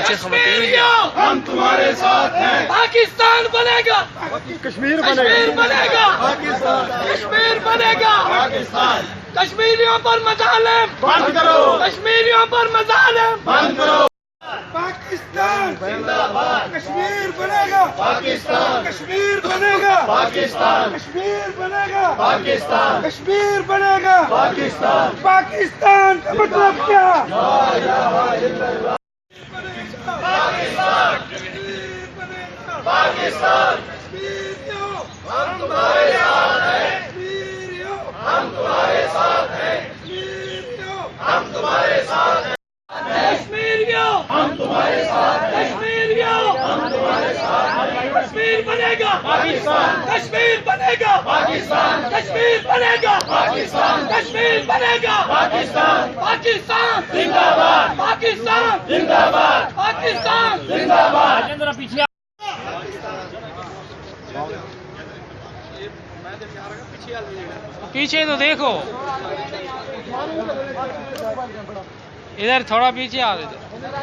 کشمیریوں ہم تمہارے ساتھ ہیں، پاکستان بنے گا، کشمیر کشمیر بنے گا، کشمیر بنے گا، کشمیریوں پر مظالم بند کرو، کشمیریوں پر مظالم بند کرو، پاکستان زندہ باد، کشمیر بنے گا، پاکستان کشمیر بنے گا، پاکستان کشمیر بنے گا، پاکستان کشمیر بنے گا، پاکستان پاکستان کا مطلب کیا؟ پاکستان پاکستان ہم تمہارے ساتھ ہیں، ہم تمہارے ساتھ ہیں، ہم تمہارے ساتھ ہیں، کشمیریوں ہم تمہارے ساتھ ہیں، کشمیریوں ہم تمہارے ساتھ ہیں، کشمیر بنے گا، پاکستان کشمیر بنے گا، پاکستان کشمیر بنے گا، پاکستان کشمیر بنے گا، پاکستان پاکستان زندہ باد، پاکستان زندہ باد، پاکستان زندہ باد۔ پیچھے تو دیکھو، ادھر تھوڑا پیچھے آ رہے تھے۔